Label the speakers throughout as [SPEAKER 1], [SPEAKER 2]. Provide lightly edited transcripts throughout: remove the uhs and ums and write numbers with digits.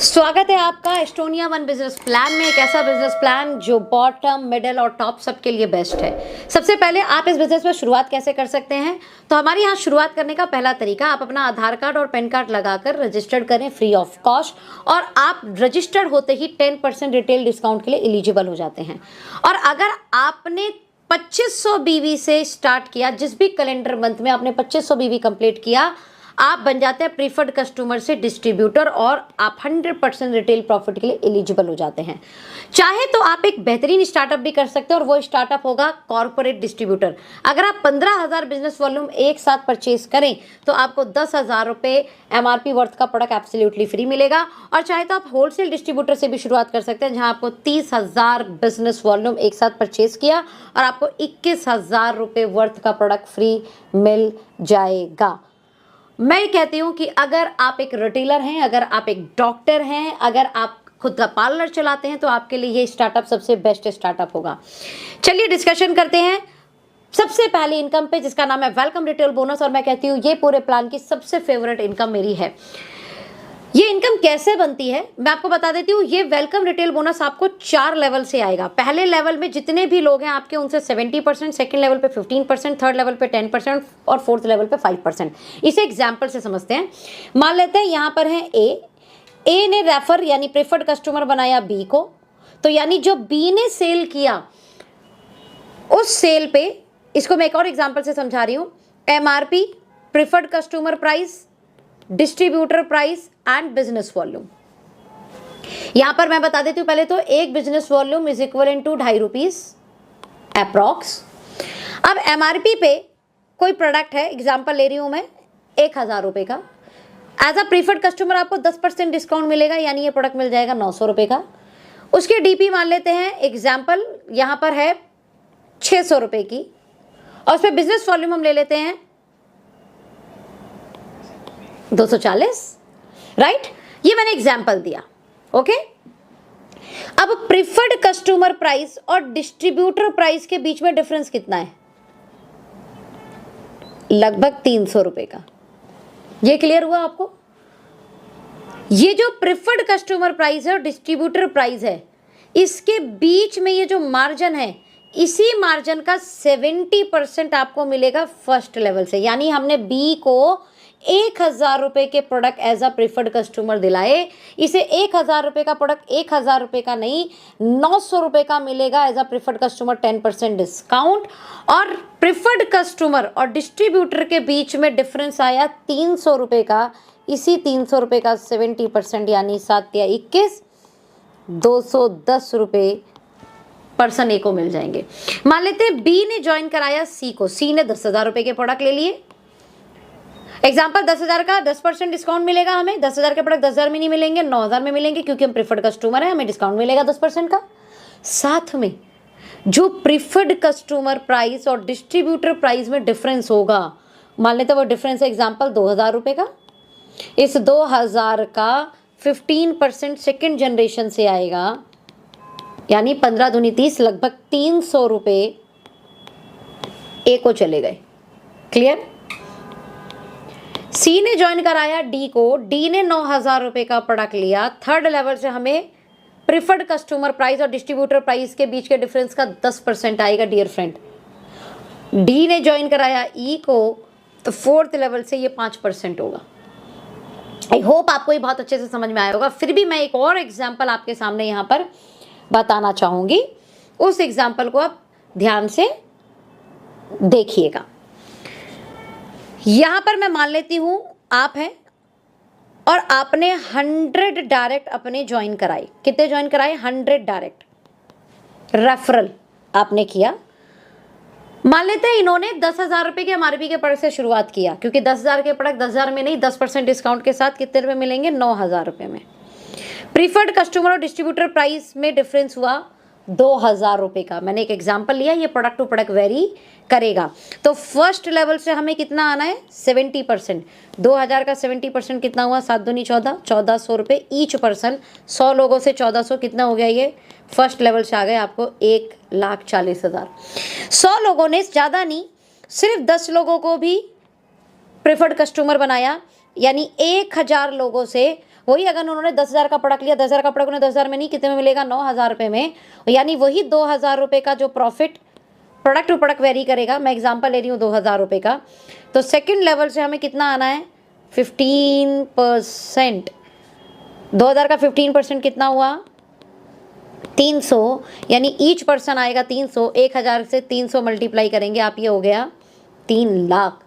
[SPEAKER 1] स्वागत है आपका एस्टोनिया वन बिजनेस प्लान में। एक ऐसा बिजनेस प्लान जो बॉटम, मिडिल और टॉप सबके लिए बेस्ट है। सबसे पहले आप इस बिजनेस में शुरुआत कैसे कर सकते हैं, तो हमारे यहाँ शुरुआत करने का पहला तरीका, आप अपना आधार कार्ड और पैन कार्ड लगाकर रजिस्टर्ड करें फ्री ऑफ कॉस्ट, और आप रजिस्टर्ड होते ही 10% रिटेल डिस्काउंट के लिए एलिजिबल हो जाते हैं। और अगर आपने 2500 बीवी से स्टार्ट किया, जिस भी कैलेंडर मंथ में आपने 2500 बीवी कंप्लीट किया, आप बन जाते हैं प्रीफर्ड कस्टमर से डिस्ट्रीब्यूटर और आप 100% रिटेल प्रॉफिट के लिए एलिजिबल हो जाते हैं। चाहे तो आप एक बेहतरीन स्टार्टअप भी कर सकते हैं और वो स्टार्टअप होगा कॉर्पोरेट डिस्ट्रीब्यूटर। अगर आप 15,000 बिजनेस वॉल्यूम एक साथ परचेज करें तो आपको 10,000 रुपये MRP वर्थ का प्रोडक्ट एब्सोल्युटली फ्री मिलेगा। और चाहे तो आप होलसेल डिस्ट्रीब्यूटर से भी शुरुआत कर सकते हैं, जहां आपको 30,000 बिजनेस वॉल्यूम एक साथ परचेज किया और आपको 21,000 रुपये वर्थ का प्रोडक्ट फ्री मिल जाएगा। मैं कहती हूं कि अगर आप एक रिटेलर हैं, अगर आप एक डॉक्टर हैं, अगर आप खुद का पार्लर चलाते हैं, तो आपके लिए ये स्टार्टअप सबसे बेस्ट स्टार्टअप होगा। चलिए डिस्कशन करते हैं सबसे पहले इनकम पे, जिसका नाम है वेलकम रिटेल बोनस। और मैं कहती हूँ ये पूरे प्लान की सबसे फेवरेट इनकम मेरी है। ये इनकम कैसे बनती है मैं आपको बता देती हूँ। ये वेलकम रिटेल बोनस आपको 4 लेवल से आएगा। पहले लेवल में जितने भी लोग हैं आपके, उनसे 70%, सेकंड लेवल पे 15%, थर्ड लेवल पे 10% और फोर्थ लेवल पे 5%। इसे एग्जाम्पल से समझते हैं। मान लेते हैं यहाँ पर है ए ने रेफर यानी प्रेफर्ड कस्टमर बनाया बी को, तो यानी जो बी ने सेल किया उस सेल पे, इसको मैं एक और एग्जाम्पल से समझा रही हूँ, MRP, preferred customer price, distributor price and business volume. यहां पर मैं बता देती हूं पहले तो, एक business volume is equal to 2.5 rupees approx. अब MRP पे कोई प्रोडक्ट है, एग्जांपल ले रही हूं मैं 1,000 रुपए का, एज अ प्रीफर्ड कस्टमर आपको 10% डिस्काउंट मिलेगा, यानी ये प्रोडक्ट मिल जाएगा 900 रुपए का। उसके DP मान लेते हैं, एग्जाम्पल यहां पर है 600 रुपए की, और उसमें बिजनेस वॉल्यूम हम ले लेते हैं 240, राइट। ये मैंने एग्जाम्पल दिया, ओके। अब प्रीफर्ड कस्टमर प्राइस और डिस्ट्रीब्यूटर प्राइस के बीच में डिफरेंस कितना है? लगभग 300 रुपए का। ये क्लियर हुआ आपको? ये जो प्रीफर्ड कस्टमर प्राइस है और डिस्ट्रीब्यूटर प्राइस है, इसके बीच में ये जो मार्जिन है, इसी मार्जिन का 70% आपको मिलेगा फर्स्ट लेवल से। यानी हमने बी को 1,000 रुपए के product as a preferred customer दिलाए, इसे 1,000 रुपए का प्रोडक्ट 1,000 रुपए का नहीं 900 रुपए का मिलेगा as a preferred customer, 10% discount. और प्रीफर्ड कस्टमर और डिस्ट्रीब्यूटर के बीच में डिफरेंस आया 300 रुपए का। इसी 300 रुपए का 70% यानी 7 या 21, 210 रुपए पर्सन ए को मिल जाएंगे। मान लेते हैं बी ने ज्वाइन कराया सी को, सी ने 10,000 रुपए के प्रोडक्ट ले लिए। एग्जाम्पल 10,000 का 10% डिस्काउंट मिलेगा हमें। 10,000 के प्रोडक्ट 10,000 में नहीं मिलेंगे, 9,000 में मिलेंगे, क्योंकि हम प्रीफर्ड कस्टमर है, हमें डिस्काउंट मिलेगा 10% का। साथ में जो प्रीफर्ड कस्टमर प्राइस और डिस्ट्रीब्यूटर प्राइस में डिफरेंस होगा, मान लेते हैं वो डिफरेंस है एग्जाम्पल 2,000 रुपए का। इस 2,000 का 15% सेकेंड जनरेशन से आएगा, यानी 15 दूनी 30, लगभग 300 रुपए ए को चले गए। क्लियर? सी ने ज्वाइन कराया डी को, डी ने 9,000 रुपए का प्रोडक्ट लिया। थर्ड लेवल से हमें प्रीफर्ड कस्टमर प्राइस और डिस्ट्रीब्यूटर प्राइस के बीच के डिफरेंस का 10% आएगा डियर फ्रेंड। डी ने ज्वाइन कराया ई को, तो फोर्थ लेवल से ये 5% होगा। आई होप आपको ये बहुत अच्छे से समझ में आया होगा। फिर भी मैं एक और एग्जाम्पल आपके सामने यहाँ पर बताना चाहूंगी, उस एग्जाम्पल को आप ध्यान से देखिएगा। यहां पर मैं मान लेती हूं आप हैं और आपने 100 डायरेक्ट अपने ज्वाइन कराए। कितने ज्वाइन कराए? 100 डायरेक्ट रेफरल आपने किया। मान लेते हैं इन्होंने 10,000 रुपए के MRP के प्रोडक्ट से शुरुआत किया, क्योंकि 10,000 के प्रोडक्ट 10,000 में नहीं, 10% डिस्काउंट के साथ कितने रुपए मिलेंगे? 9,000 रुपए में। प्रीफर्ड कस्टमर और डिस्ट्रीब्यूटर प्राइस में डिफरेंस हुआ 2,000 रुपए का। मैंने एक एग्जांपल लिया, ये प्रोडक्ट टू प्रोडक्ट वेरी करेगा। तो फर्स्ट लेवल से हमें कितना आना है? 70%। 2,000 का 70% कितना हुआ? 7 दूनी 14, 1,400 रुपये ईच पर्सन। 100 लोगों से 1,400 कितना हो गया? ये फर्स्ट लेवल से आ गए आपको 1,40,000। 100 लोगों ने, ज़्यादा नहीं, सिर्फ 10 लोगों को भी प्रेफर्ड कस्टमर बनाया, यानी 1,000 लोगों से वही अगर उन्होंने 10,000 का प्रोडक्ट लिया, 10,000 का प्रोडक्ट उन्हें 10,000 में नहीं, कितने में मिलेगा, 9,000 रुपये में, यानी वही 2,000 रुपये का जो profit product to product vary करेगा। मैं एग्जांपल ले रही हूँ 2,000 रुपये का, तो सेकंड लेवल से हमें कितना आना है, 15%। 2,000 का 15% कितना हुआ, 300, यानी ईच पर्सन आएगा 300। 1,000 से 300 मल्टीप्लाई करेंगे आप, ये हो गया 3 लाख।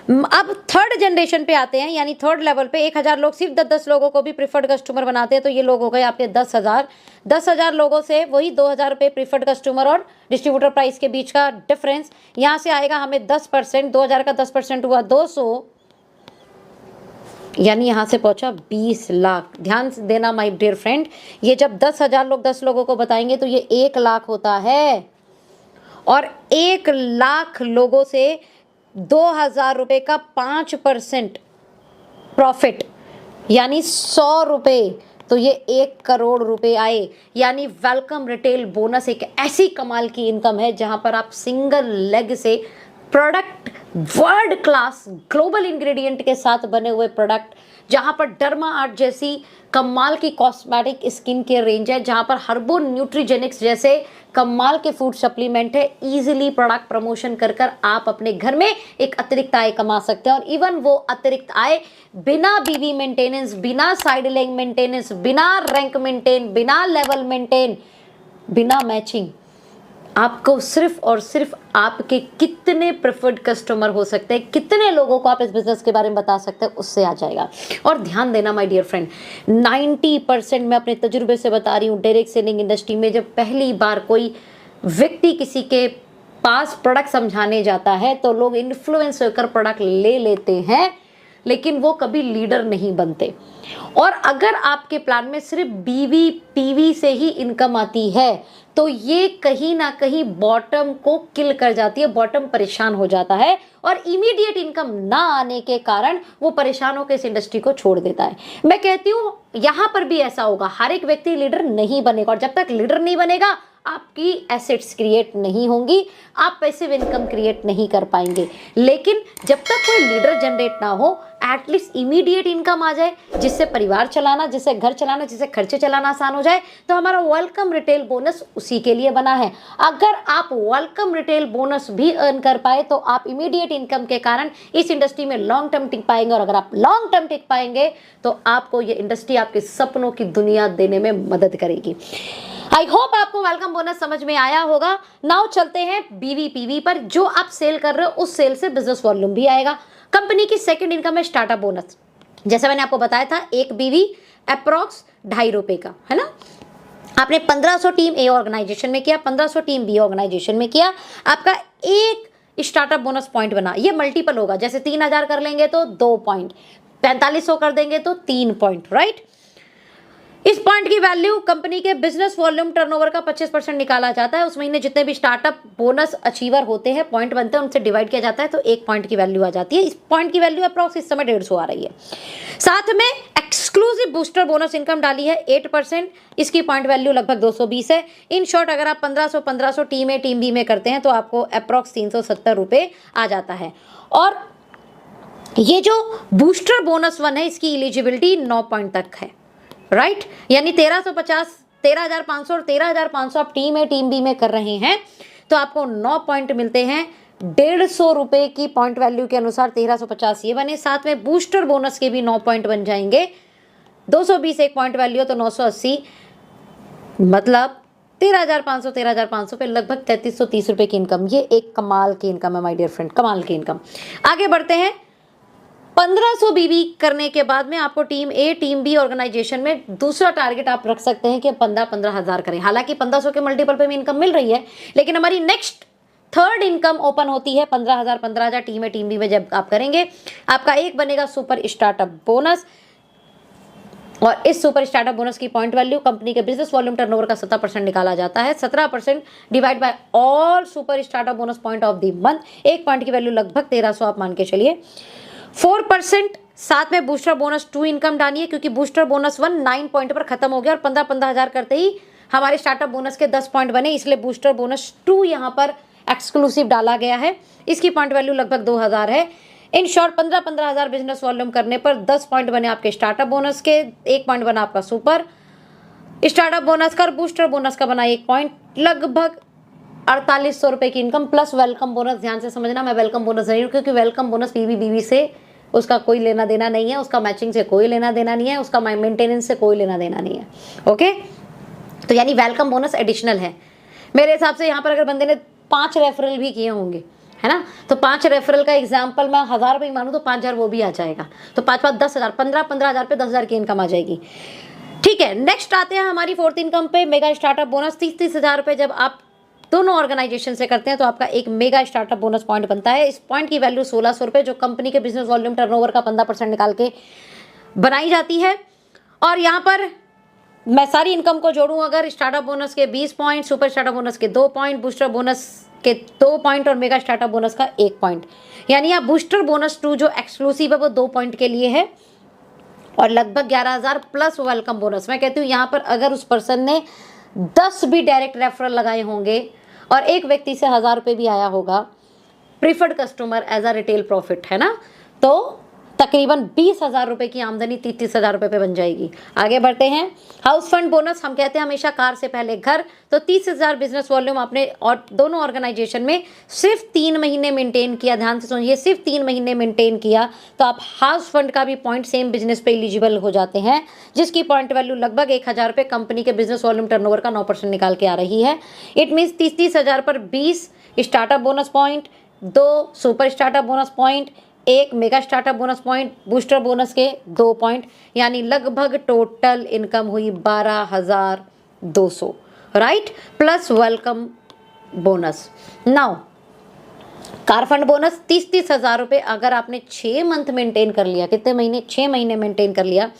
[SPEAKER 1] अब थर्ड जनरेशन पे आते हैं, यानी थर्ड लेवल पे 1,000 लोग सिर्फ 10-10 लोगों को भी प्रिफर्ड कस्टमर बनाते हैं, तो ये लोग हो गए आपके 10,000। 10,000 लोगों से वही 2,000 रुपये प्रिफर्ड कस्टमर और डिस्ट्रीब्यूटर प्राइस के बीच का डिफरेंस, यहाँ से आएगा हमें 10%। 2,000 का 10% हुआ 200, यानी यहाँ से पहुँचा 20 लाख। ध्यान से देना माय डियर फ्रेंड, ये जब 10,000 लोग 10 लोगों को बताएंगे तो ये 1 लाख होता है, और 1 लाख लोगों से 2,000 रुपये का 5% प्रॉफिट, यानी 100 रुपये, तो ये 1 करोड़ रुपए आए। यानी वेलकम रिटेल बोनस एक ऐसी कमाल की इनकम है जहां पर आप सिंगल लेग से product, world class global ingredient के साथ बने हुए प्रोडक्ट, जहां पर डर्मा आर्ट जैसी कमाल की कॉस्मेटिक स्किन केयर रेंज है, जहां पर हर्बो न्यूट्रीजेनिक्स जैसे कमाल के फूड सप्लीमेंट है, इजीली प्रोडक्ट प्रमोशन कर कर आप अपने घर में एक अतिरिक्त आय कमा सकते हैं। और इवन वो अतिरिक्त आय बिना बीवी मेंटेनेंस, बिना साइड लेग मेंटेनेंस, बिना रैंक मेंटेन, बिना लेवल मेंटेन, बिना मैचिंग, आपको सिर्फ और सिर्फ आपके कितने प्रेफर्ड कस्टमर हो सकते हैं, कितने लोगों को आप इस बिजनेस के बारे में बता सकते हैं, उससे आ जाएगा। और ध्यान देना माय डियर फ्रेंड, 90% मैं अपने तजुर्बे से बता रही हूँ, डायरेक्ट सेलिंग इंडस्ट्री में जब पहली बार कोई व्यक्ति किसी के पास प्रोडक्ट समझाने जाता है तो लोग इन्फ्लुएंस होकर प्रोडक्ट ले लेते हैं, लेकिन वो कभी लीडर नहीं बनते। और अगर आपके प्लान में सिर्फ बीवी पीवी से ही इनकम आती है तो ये कहीं ना कहीं बॉटम को किल कर जाती है, बॉटम परेशान हो जाता है, और इमीडिएट इनकम ना आने के कारण वो परेशान होकर इस इंडस्ट्री को छोड़ देता है। मैं कहती हूँ यहाँ पर भी ऐसा होगा, हर एक व्यक्ति लीडर नहीं बनेगा, और जब तक लीडर नहीं बनेगा आपकी एसेट्स क्रिएट नहीं होंगी, आप पैसिव इनकम क्रिएट नहीं कर पाएंगे। लेकिन जब तक कोई लीडर जनरेट ना हो, एटलीस्ट इमीडिएट इनकम आ जाए, जिससे परिवार चलाना, जिससे घर चलाना, जिससे खर्चे चलाना आसान हो जाए, तो हमारा वेलकम रिटेल बोनस उसी के लिए बना है। अगर आप वेलकम रिटेल बोनस भी अर्न कर पाए तो आप इमीडिएट इनकम के कारण इस इंडस्ट्री में लॉन्ग टर्म टिक पाएंगे, और अगर आप लॉन्ग टर्म टिक पाएंगे तो आपको ये इंडस्ट्री आपके सपनों की दुनिया देने में मदद करेगी। आई होप आपको वेलकम बोनस समझ में आया होगा। नाउ चलते हैं बीवी पीवी पर। जो आप सेल कर रहे हो उस सेल से बिजनेस वॉल्यूम भी आएगा। कंपनी की सेकंड इनकम है स्टार्टअप बोनस। जैसे मैंने आपको बताया था, एक बीवी अप्रॉक्स 2.5 रुपए का है ना। आपने 1500 टीम ए ऑर्गेनाइजेशन में किया, 1500 टीम बी ऑर्गेनाइजेशन में किया, आपका एक स्टार्टअप बोनस पॉइंट बना। ये मल्टीपल होगा, जैसे 3,000 कर लेंगे तो 2 पॉइंट, 4500 कर देंगे तो 3 पॉइंट, राइट। इस पॉइंट की वैल्यू कंपनी के बिजनेस वॉल्यूम टर्नओवर का 25% निकाला जाता है। उस महीने जितने भी स्टार्टअप बोनस अचीवर होते हैं, पॉइंट बनते हैं, उनसे डिवाइड किया जाता है तो 1 पॉइंट की वैल्यू आ जाती है। इस पॉइंट की वैल्यू अप्रॉक्स इस समय 150 आ रही है। साथ में एक्सक्लूसिव बूस्टर बोनस इनकम डाली है 8%, इसकी पॉइंट वैल्यू लगभग 220 है। इन शॉर्ट अगर आप 1500 टीम ए टीम बी में करते हैं तो आपको अप्रॉक्स 370 रुपये आ जाता है। और ये जो बूस्टर बोनस 1 है, इसकी एलिजिबिलिटी 9 पॉइंट तक है, राइट। यानी 1350, 13,500 और 13,500 आप टीम ए टीम बी में कर रहे हैं तो आपको 9 पॉइंट मिलते हैं। 150 रुपये की पॉइंट वैल्यू के अनुसार 1350 ये बने। साथ में बूस्टर बोनस के भी 9 पॉइंट बन जाएंगे। 220 एक पॉइंट वैल्यू तो 980, मतलब 13,500 पे लगभग 3330 रुपये की इनकम। ये एक कमाल की इनकम है माय डियर फ्रेंड, कमाल की इनकम। आगे बढ़ते हैं। 1500 बीबी करने के बाद में आपको team A team B organisation में दूसरा टारगेट आप रख सकते हैं कि 15 हज़ार करें। हालांकि 1500 के मल्टीपल पे भी इनकम मिल रही है, लेकिन हमारी नेक्स्ट थर्ड इनकम ओपन होती है 15,000 टीम ए टीम बी में जब आप करेंगे। आपका एक बनेगा सुपर स्टार्टअप बोनस, और इस सुपर स्टार्टअप बोनस की पॉइंट वैल्यू कंपनी के बिजनेस वॉल्यूम टर्नओवर का 17% निकाला जाता है। 17% divide by all super startup bonus point of the month. एक पॉइंट की वैल्यू लगभग 1300 आप मान के चलिए। 4% साथ में बूस्टर बोनस 2 इनकम डालिए, क्योंकि बूस्टर बोनस 1 9 पॉइंट पर खत्म हो गया और 15 हज़ार करते ही हमारे स्टार्टअप बोनस के 10 पॉइंट बने, इसलिए बूस्टर बोनस 2 यहाँ पर एक्सक्लूसिव डाला गया है। इसकी पॉइंट वैल्यू लगभग 2000 है। इन शॉर्ट 15-15 हज़ार बिजनेस वॉल्यूम करने पर 10 पॉइंट बने आपके स्टार्टअप बोनस के, 1 पॉइंट बना आपका सुपर स्टार्टअप बोनस का और बूस्टर बोनस का बना 1 पॉइंट, लगभग 4800 रुपए की इनकम प्लस वेलकम बोनस। ध्यान से समझना, मैं वेलकम बोनस नहीं हूँ क्योंकि वेलकम बोनस पीवी बीवी से उसका कोई लेना देना नहीं है, उसका मैचिंग से कोई लेना देना नहीं है, उसका मेंटेनेंस से कोई लेना देना नहीं है। ओके, तो यानी वेलकम बोनस एडिशनल है मेरे हिसाब से। यहाँ पर अगर बंदे ने 5 रेफरल भी किए होंगे, है ना, तो 5 रेफरल का एग्जाम्पल मैं 1000 रुपये मानूँ तो 5000 वो भी आ जाएगा, तो 5-5 10,000, 15-15 हज़ार पे 10,000 की इनकम आ जाएगी। ठीक है, नेक्स्ट आते हैं हमारी फोर्थ इनकम पे, मेगा स्टार्टअप बोनस। 30-30 हज़ार रुपये जब आप दोनों ऑर्गेनाइजेशन से करते हैं तो आपका एक मेगा स्टार्टअप बोनस पॉइंट बनता है। इस पॉइंट की वैल्यू 1600 रुपये, जो कंपनी के बिजनेस वॉल्यूम टर्नओवर का 15% निकाल के बनाई जाती है। और यहाँ पर मैं सारी इनकम को जोड़ूं अगर, स्टार्टअप बोनस के 20 पॉइंट, सुपर स्टार्टअप बोनस के 2 पॉइंट, बूस्टर बोनस के 2 पॉइंट और मेगा स्टार्टअप बोनस का 1 पॉइंट, यानी आप बूस्टर बोनस 2 जो एक्सक्लूसिव है वो 2 पॉइंट के लिए है और लगभग 11,000 प्लस वेलकम बोनस। मैं कहती हूँ यहाँ पर अगर उस पर्सन ने 10 भी डायरेक्ट रेफरल लगाए होंगे और एक व्यक्ति से 1000 रुपये भी आया होगा preferred customer as a retail profit, है ना, तो तकरीबन 20,000 रुपये की आमदनी 30,000 रुपये पे बन जाएगी। आगे बढ़ते हैं, हाउस फंड बोनस। हम कहते हैं हमेशा कार से पहले घर, तो 30,000 बिजनेस वॉल्यूम आपने और दोनों ऑर्गेनाइजेशन में सिर्फ 3 महीने मेंटेन किया। ध्यान से सुनिए, सिर्फ 3 महीने मेंटेन किया तो आप हाउस फंड का भी पॉइंट सेम बिजनेस पे एलिजिबल हो जाते हैं, जिसकी पॉइंट वैल्यू लगभग 1,000 रुपये कंपनी के बिजनेस वॉल्यूम टर्नओवर का 9% निकाल के आ रही है। इट मीन्स 30-30 हज़ार पर 20 startup bonus point, 2 super startup bonus point, 1 mega startup bonus point, booster bonus के 2 पॉइंट, यानी लगभग टोटल इनकम हुई 12,200, right, plus welcome bonus. Now car fund bonus 30-30 हज़ार रुपये अगर आपने 6 मंथ मेंटेन कर लिया, कितने महीने, 6 महीने मेंटेन कर लिया,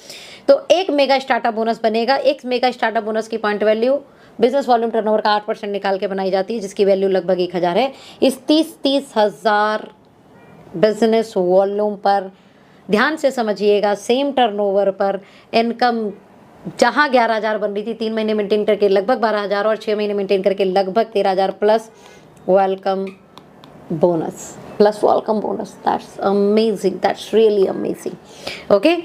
[SPEAKER 1] तो 1 मेगा स्टार्टअप बोनस बनेगा। 1 मेगा स्टार्टअप बोनस की point value business volume turnover का 8% निकाल के बनाई जाती है, जिसकी वैल्यू लगभग 1,000 है। इस 30-30 हज़ार बिजनेस वॉल्यूम पर ध्यान से समझिएगा, सेम टर्नओवर पर इनकम जहां 11,000 बन रही थी 3 महीने मेंटेन करके लगभग 12,000 और 6 महीने मेंटेन करके लगभग 13,000 plus welcome bonus, plus welcome bonus. That's amazing, that's really amazing. Okay,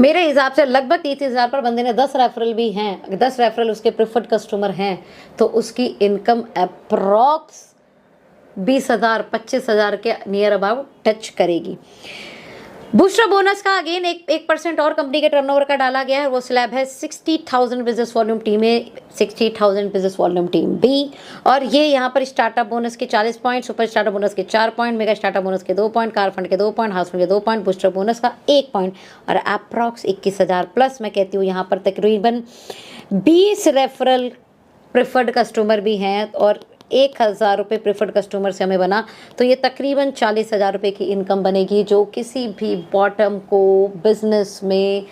[SPEAKER 1] मेरे हिसाब से लगभग 30,000 पर बंदे ने 10 रेफरल भी हैं, 10 रेफरल उसके प्रिफर्ड कस्टमर हैं, तो उसकी इनकम अप्रॉक्स 20,000 25,000 के नियर अबाउट टच करेगी। बूस्टर बोनस का अगेन 1% और कंपनी के टर्नओवर का डाला गया है, वो स्लैब है 60,000 बिजनेस वॉल्यूम टीम ए, 60,000 बिजनेस वॉल्यूम टीम बी, और ये यहाँ पर स्टार्टअप बोनस के 40 पॉइंट, सुपर स्टार्टअप बोनस के 4 पॉइंट, मेगा स्टार्टअप बोनस के 2 पॉइंट, कार फंड के 2 पॉइंट, हाउस फंड के 2 पॉइंट, बूस्टर बोनस का 1 पॉइंट और अप्रॉक्स 21,000 प्लस। मैं कहती हूँ यहाँ पर तकरीबन 20 रेफरल प्रिफर्ड कस्टमर भी हैं और 1,000 रुपये प्रिफर्ड कस्टमर से हमें बना, तो ये तकरीबन 40,000 रुपये की इनकम बनेगी, जो किसी भी बॉटम को बिजनेस में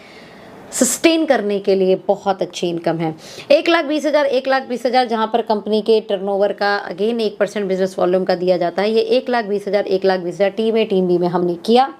[SPEAKER 1] सस्टेन करने के लिए बहुत अच्छी इनकम है। 1,20,000 1,20,000 जहाँ पर कंपनी के टर्नओवर का अगेन 1% बिजनेस वॉल्यूम का दिया जाता है, ये 1,20,000 1,20,000 टीम ए टीम बी में हमने किया।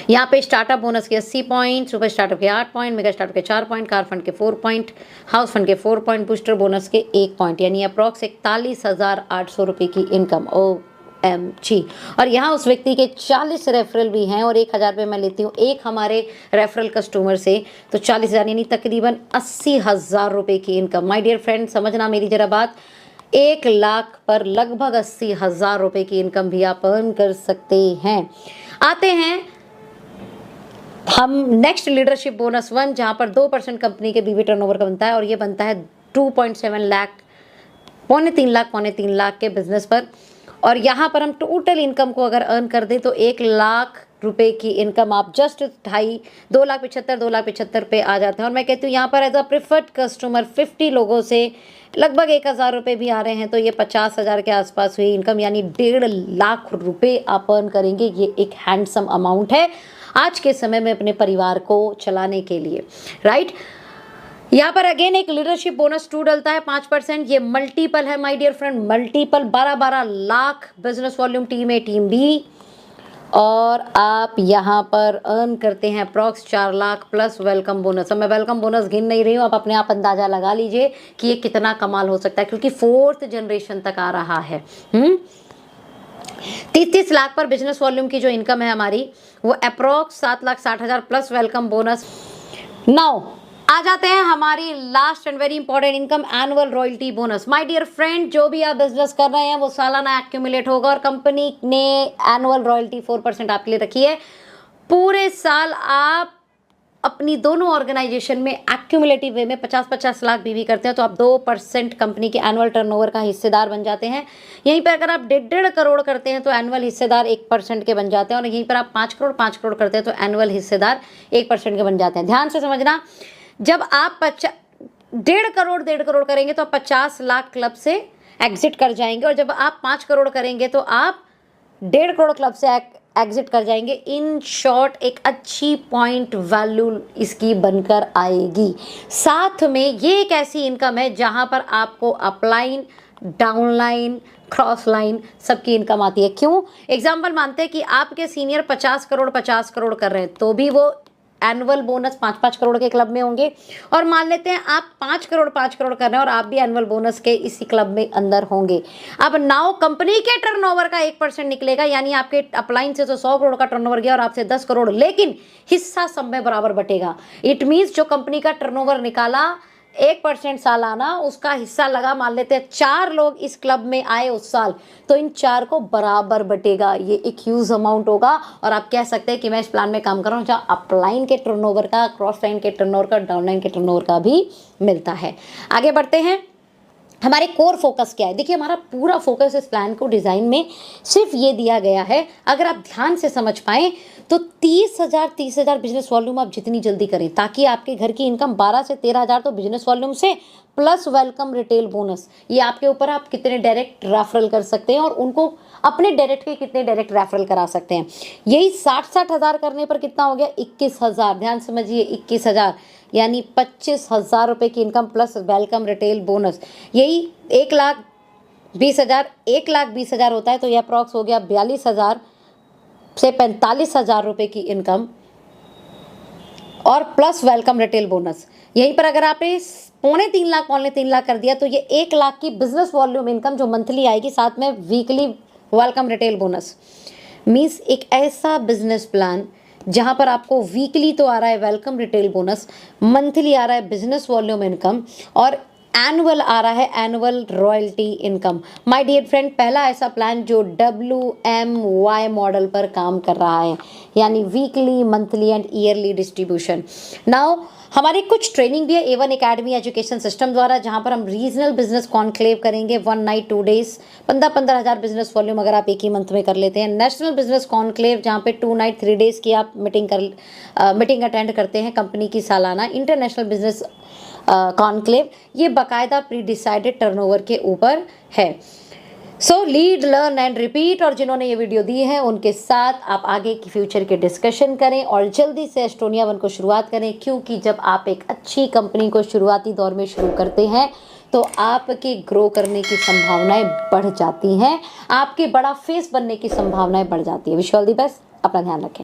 [SPEAKER 1] यहाँ पे स्टार्टअप बोनस के 80 पॉइंट, सुपर स्टार्टअप के 8 पॉइंट, मेगा स्टार्टअप के 4 पॉइंट, कार फंड के 4 पॉइंट, हाउस फंड के 4 पॉइंट, बूस्टर बोनस के 1 पॉइंट, यानी अप्रॉक्स 41,800 रुपये की इनकम। OMG। और यहाँ उस व्यक्ति के 40 रेफरल भी हैं और 1,000 रुपये मैं लेती हूँ एक हमारे रेफरल कस्टमर से, तो 40,000 यानी तकरीबन 80,000 रुपये की इनकम। माय डियर फ्रेंड, समझना मेरी जरा बात, 1 लाख पर लगभग 80,000 रुपये की इनकम भी आप अर्न कर सकते हैं। आते हैं हम नेक्स्ट लीडरशिप बोनस 1, जहाँ पर 2% कंपनी के बीवी टर्नओवर का बनता है और ये बनता है 2.7 लाख, पौने 3 लाख के बिजनेस पर। और यहाँ पर हम टोटल इनकम को अगर अर्न कर दें तो 1 लाख रुपए की इनकम आप जस्ट 2,75,000 पे आ जाते हैं। और मैं कहती हूँ यहाँ पर एज अ प्रिफर्ड कस्टमर 50 लोगों से लगभग 1,000 रुपये भी आ रहे हैं, तो ये 50,000 के आसपास हुई इनकम, यानी 1.5 लाख रुपए आप अर्न करेंगे। ये एक हैंडसम अमाउंट है आज के समय में अपने परिवार को चलाने के लिए, राइट। यहाँ पर अगेन एक लीडरशिप बोनस 2 डलता है 5%। ये मल्टीपल है my dear friend, multiple 12-12 lakh business volume team A team B, और आप यहाँ पर अर्न करते हैं approx 4 lakh plus welcome bonus. अब मैं वेलकम बोनस गिन नहीं रही हूँ, आप अपने आप अंदाजा लगा लीजिए कि ये कितना कमाल हो सकता है, क्योंकि 4th जनरेशन तक आ रहा है। 30 लाख पर बिजनेस वॉल्यूम की जो इनकम है हमारी वो approx 7,60,000 plus welcome bonus. Now आ जाते हैं हमारी last and very important income, annual royalty bonus. My dear friend, जो भी आप बिजनेस कर रहे हैं वो सालाना एक्यूमुलेट होगा और कंपनी ने एनुअल रॉयल्टी 4% आपके लिए रखी है। पूरे साल आप अपनी दोनों ऑर्गेनाइजेशन में एक्यूमुलेटिव वे में 50-50 लाख बीवी करते हैं तो आप 2% कंपनी के एनुअल टर्नओवर का हिस्सेदार बन जाते हैं। यहीं पर अगर आप 1.5 करोड़ करते हैं तो एनुअल हिस्सेदार 1% के बन जाते हैं, और यहीं पर आप 5 करोड़ करते हैं तो एनुअल हिस्सेदार 1% के बन जाते हैं। ध्यान से समझना, जब आप 1.5 करोड़ करेंगे तो आप 50 लाख क्लब से एग्जिट कर जाएंगे, और जब आप 5 करोड़ करेंगे तो आप 1.5 करोड़ क्लब से एग्जिट कर जाएंगे। इन शॉर्ट एक अच्छी पॉइंट वैल्यू इसकी बनकर आएगी। साथ में ये एक ऐसी इनकम है जहां पर आपको अपलाइन, डाउनलाइन, क्रॉस लाइन सबकी इनकम आती है। क्यों? एग्जाम्पल मानते हैं कि आपके सीनियर 50 करोड़ कर रहे हैं तो भी वो एनुअल बोनस 5-5 करोड़ के क्लब में होंगे, और मान लेते हैं आप 5 करोड़ कर रहे हैं और आप भी एनुअल बोनस के इसी क्लब में अंदर होंगे। अब नाउ कंपनी के टर्नओवर का 1% निकलेगा, यानी आपके अपलाइन से तो 100 करोड़ का टर्नओवर गया और आपसे 10 करोड़, लेकिन हिस्सा सब में बराबर बटेगा। इट मीन्स जो कंपनी का टर्नओवर निकाला 1% सालाना, उसका हिस्सा लगा, मान लेते हैं 4 लोग इस क्लब में आए उस साल, तो इन 4 को बराबर बटेगा। ये एक ह्यूज अमाउंट होगा, और आप कह सकते हैं कि मैं इस प्लान में काम कर रहा हूँ जहाँ अपलाइन के टर्नओवर का, क्रॉस लाइन के टर्नओवर का, डाउनलाइन के टर्नओवर का भी मिलता है। आगे बढ़ते हैं, हमारे कोर फोकस क्या है। देखिए, हमारा पूरा फोकस इस प्लान को डिज़ाइन में सिर्फ ये दिया गया है, अगर आप ध्यान से समझ पाएँ तो 30,000 बिजनेस वॉल्यूम आप जितनी जल्दी करें, ताकि आपके घर की इनकम 12 से 13,000 तो बिजनेस वॉल्यूम से प्लस वेलकम रिटेल बोनस, ये आपके ऊपर आप कितने डायरेक्ट रेफरल कर सकते हैं और उनको अपने डायरेक्ट के कितने डायरेक्ट रेफरल करा सकते हैं। यही 60,000 करने पर कितना हो गया? 21,000। ध्यान समझिए, 21,000 यानी 25,000 रुपये की income plus welcome retail bonus. यही 1,20,000 होता है तो यह अप्रॉक्स हो गया 42,000 से 45,000 रुपये की इनकम और प्लस वेलकम रिटेल बोनस। यहीं पर अगर आपने 3.25 लाख कर दिया तो ये 1 लाख की बिजनेस वॉल्यूम इनकम जो मंथली आएगी, साथ में weekly welcome retail bonus. Means एक ऐसा बिजनेस प्लान जहां पर आपको वीकली तो आ रहा है वेलकम रिटेल बोनस, मंथली आ रहा है बिजनेस वॉल्यूम इनकम, और एनुअल आ रहा है annual royalty income. My dear friend, पहला ऐसा प्लान जो WMY मॉडल पर काम कर रहा है, यानी weekly, monthly and yearly distribution. Now हमारी कुछ ट्रेनिंग भी है A1 एकेडमी एजुकेशन सिस्टम द्वारा, जहां पर हम रीजनल बिजनेस कॉन्क्लेव करेंगे 1 नाइट 2 डेज, 15,000 बिजनेस वॉल्यूम अगर आप एक ही मंथ में कर लेते हैं। नेशनल बिजनेस कॉन्क्लेव जहां पे 2 नाइट 3 डेज की आप मीटिंग अटेंड करते हैं कंपनी की सालाना। इंटरनेशनल बिजनेस कॉन्क्लेव ये बाकायदा प्री डिसाइडेड टर्नओवर के ऊपर है। सो लीड, लर्न एंड रिपीट, और जिन्होंने ये वीडियो दी है उनके साथ आप आगे की फ्यूचर के डिस्कशन करें और जल्दी से एस्टोनिया 1 को शुरुआत करें, क्योंकि जब आप एक अच्छी कंपनी को शुरुआती दौर में शुरू करते हैं तो आपके ग्रो करने की संभावनाएं बढ़ जाती हैं, आपके बड़ा फेस बनने की संभावनाएं बढ़ जाती है। Wish you all the best, अपना ध्यान रखें।